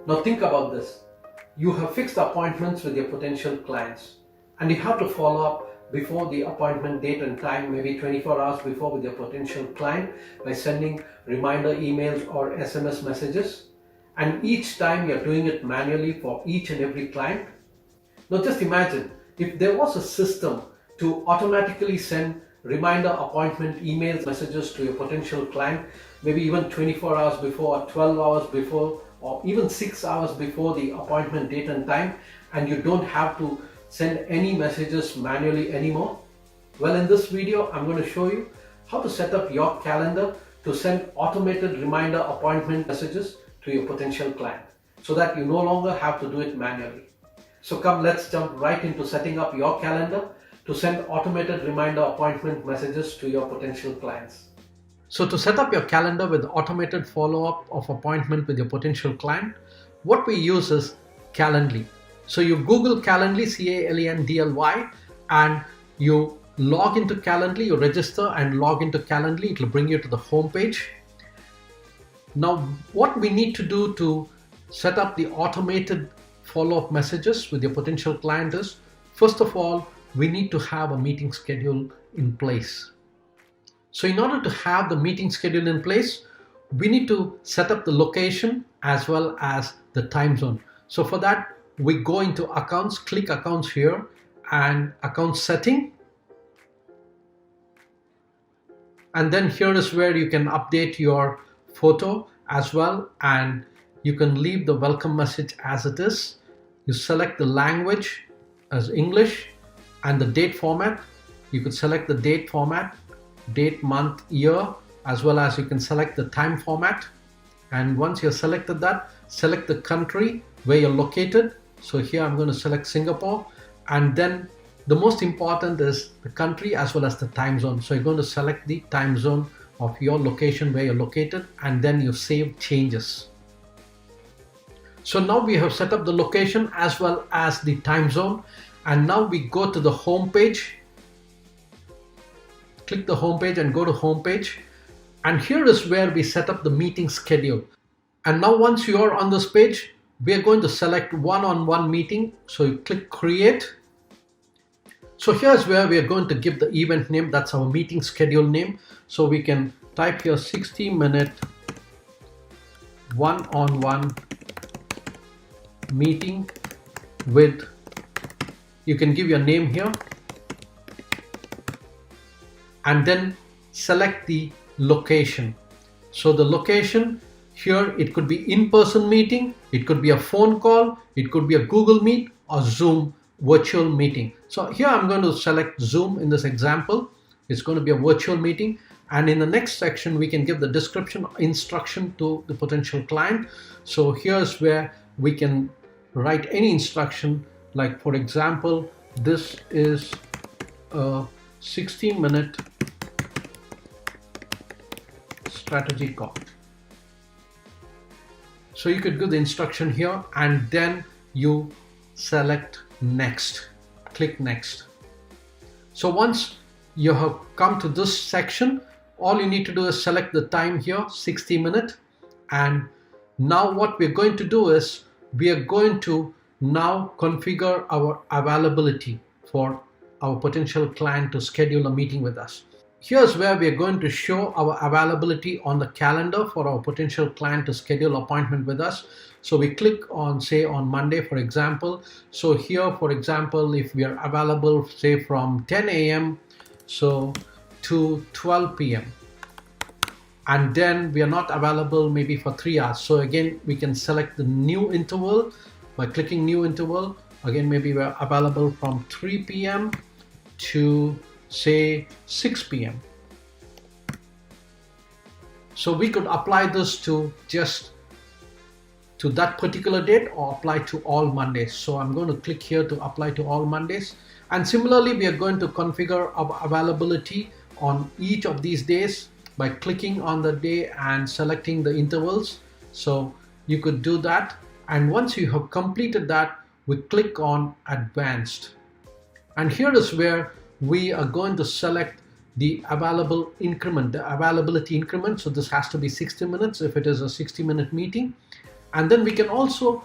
Now think about this. You have fixed appointments with your potential clients and you have to follow up before the appointment date and time, maybe 24 hours before, with your potential client by sending reminder emails or SMS messages. And each time you're doing it manually for each and every client. Now just imagine if there was a system to automatically send reminder appointment emails, messages to your potential client, maybe even 24 hours before or 12 hours before or even 6 hours before the appointment date and time, and you don't have to send any messages manually anymore. Well, in this video, I'm going to show you how to set up your calendar to send automated reminder appointment messages to your potential client so that you no longer have to do it manually. So come, let's jump right into setting up your calendar to send automated reminder appointment messages to your potential clients. So to set up your calendar with automated follow-up of appointment with your potential client, what we use is Calendly. So you Google Calendly, Calendly, and you log into Calendly, you register and log into Calendly. It will bring you to the home page. Now, what we need to do to set up the automated follow-up messages with your potential client is, first of all, we need to have a meeting schedule in place. So in order to have the meeting schedule in place, we need to set up the location as well as the time zone. So for that, we go into accounts, click accounts here and account setting. And then here is where you can update your photo as well, and you can leave the welcome message as it is. You select the language as English and the date format. You could select the date format, date, month, year, as well as you can select the time format. And once you've selected that, select the country where you're located. So here I'm going to select Singapore, and then the most important is the country as well as the time zone. So you're going to select the time zone of your location where you're located, and then you save changes. So now we have set up the location as well as the time zone, and now we go to the home page. Click the home page and go to home page, and here is where we set up the meeting schedule. And now once you are on this page, we are going to select one-on-one meeting. So you click create. So here's where we are going to give the event name. That's our meeting schedule name. So we can type here 60-minute one-on-one meeting with, you can give your name here, and then select the location. So the location here, it could be in-person meeting, it could be a phone call, it could be a Google Meet or Zoom virtual meeting. So here I'm going to select Zoom in this example. It's going to be a virtual meeting, and in the next section we can give the description instruction to the potential client. So here's where we can write any instruction, like for example, this is a 60-minute strategy call. So you could give the instruction here, and then you select next, click next. So once you have come to this section, all you need to do is select the time here, 60 minutes. And now what we're going to do is we are going to now configure our availability for our potential client to schedule a meeting with us. Here's where we are going to show our availability on the calendar for our potential client to schedule appointment with us. So we click on, say, on Monday, for example. So here, for example, if we are available, say from 10 a.m. so to 12 p.m. and then we are not available maybe for 3 hours. So again, we can select the new interval by clicking new interval. Again, maybe we're available from 3 p.m. to say 6 p.m. So we could apply this to just to that particular date or apply to all Mondays. So I'm going to click here to apply to all Mondays. And similarly, we are going to configure our availability on each of these days by clicking on the day and selecting the intervals. So you could do that. And once you have completed that, we click on advanced. And here is where we are going to select the available increment, the availability increment. So this has to be 60 minutes if it is a 60-minute meeting. And then we can also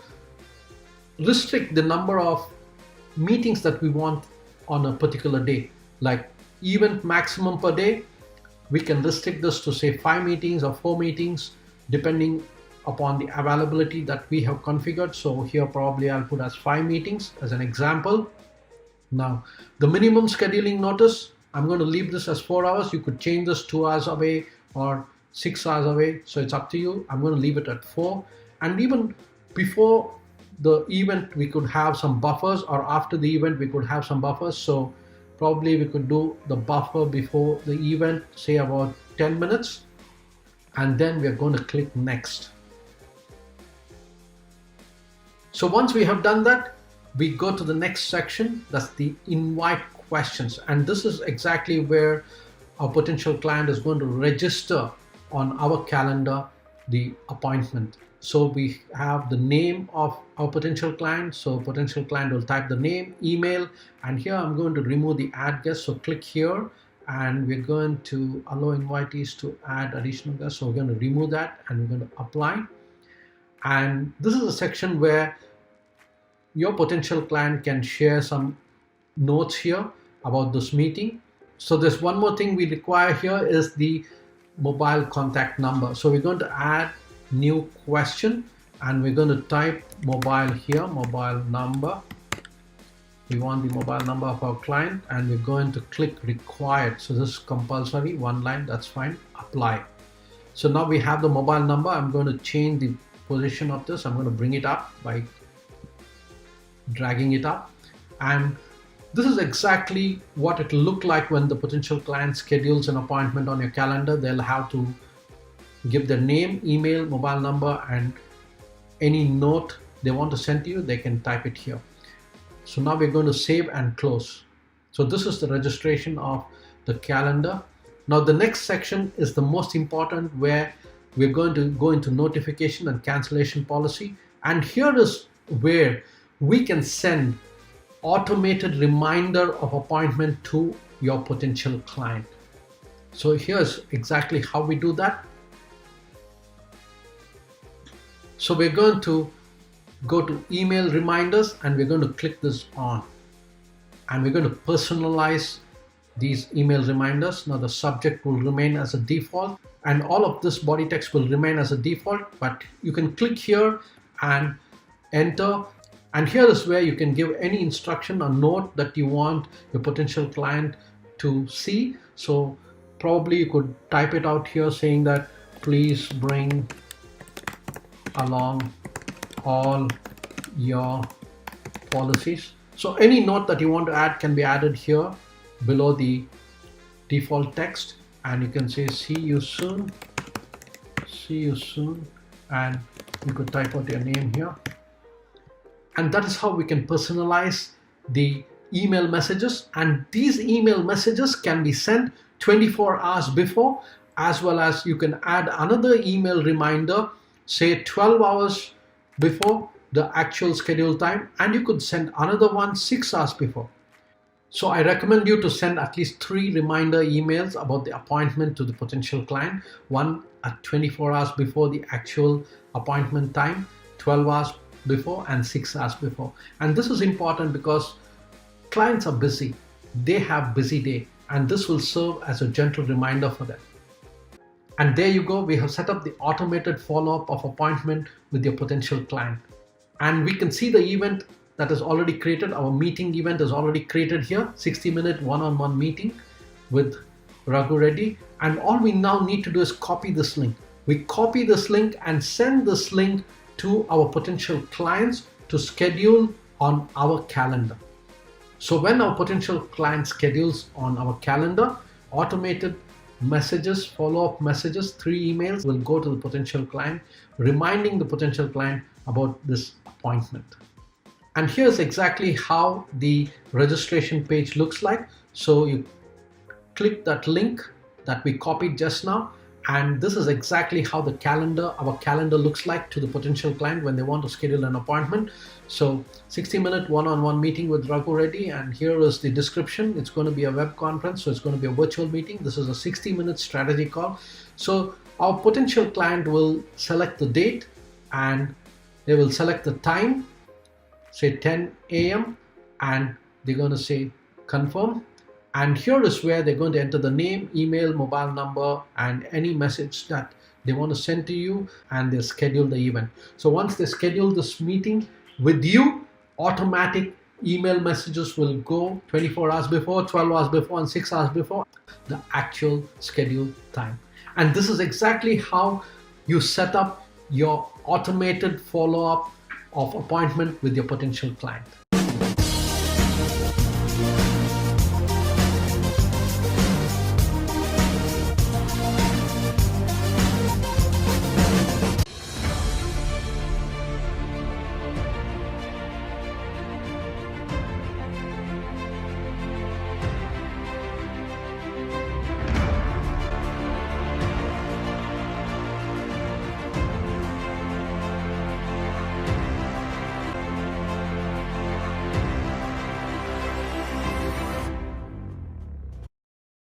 restrict the number of meetings that we want on a particular day, like event maximum per day. We can restrict this to say 5 meetings or 4 meetings depending upon the availability that we have configured. So here probably I'll put as 5 meetings as an example. Now the minimum scheduling notice, I'm going to leave this as 4 hours. You could change this 2 hours away or 6 hours away, so it's up to you. I'm going to leave it at 4. And even before the event we could have some buffers, or after the event we could have some buffers. So probably we could do the buffer before the event, say about 10 minutes, and then we're going to click next. So once we have done that, we go to the next section, that's the invite questions. And this is exactly where our potential client is going to register on our calendar the appointment. So we have the name of our potential client. So potential client will type the name, email, and here I'm going to remove the add guest. So click here and we're going to allow invitees to add additional guests. So we're going to remove that and we're going to apply. And this is a section where your potential client can share some notes here about this meeting. So there's one more thing we require here is the mobile contact number. So we're going to add new question and we're going to type mobile here, mobile number. We want the mobile number of our client and we're going to click required. So this is compulsory, one line, that's fine, apply. So now we have the mobile number. I'm going to change the position of this. I'm going to bring it up by dragging it up, and this is exactly what it will look like when the potential client schedules an appointment on your calendar. They'll have to give their name, email, mobile number, and any note they want to send to you, they can type it here. So now we're going to save and close. So this is the registration of the calendar. Now the next section is the most important, where we're going to go into notification and cancellation policy. And here is where we can send automated reminder of appointment to your potential client. So here's exactly how we do that. So we're going to go to email reminders and we're going to click this on, and we're going to personalize these email reminders. Now the subject will remain as a default and all of this body text will remain as a default, but you can click here and enter. And here is where you can give any instruction or note that you want your potential client to see. So probably you could type it out here saying that please bring along all your policies. So any note that you want to add can be added here below the default text, and you can say see you soon, and you could type out your name here. And that is how we can personalize the email messages. And these email messages can be sent 24 hours before, as well as you can add another email reminder, say 12 hours before the actual scheduled time, and you could send another one 6 hours before. So I recommend you to send at least 3 reminder emails about the appointment to the potential client, one at 24 hours before the actual appointment time, 12 hours before, and 6 hours before. And this is important because clients are busy, they have busy day, and this will serve as a gentle reminder for them. And there you go, we have set up the automated follow-up of appointment with your potential client. And we can see the event that is already created. Our meeting event is already created here, 60-minute one-on-one meeting with Raghu Reddy. And all we now need to do is copy this link. We copy this link and send this link to our potential clients to schedule on our calendar. So when our potential client schedules on our calendar, automated messages, follow-up messages, 3 emails will go to the potential client, reminding the potential client about this appointment. And here's exactly how the registration page looks like. So you click that link that we copied just now, and this is exactly how the calendar, our calendar looks like to the potential client when they want to schedule an appointment. So 60-minute one-on-one meeting with Raghu Reddy, and here is the description. It's going to be a web conference, so it's going to be a virtual meeting. This is a 60-minute strategy call. So our potential client will select the date and They will select the time, say 10 a.m., and they're going to say confirm. And here is where they're going to enter the name, email, mobile number, and any message that they want to send to you, and they schedule the event. So once they schedule this meeting with you, automatic email messages will go 24 hours before, 12 hours before, and 6 hours before the actual scheduled time. And this is exactly how you set up your automated follow-up of appointment with your potential client.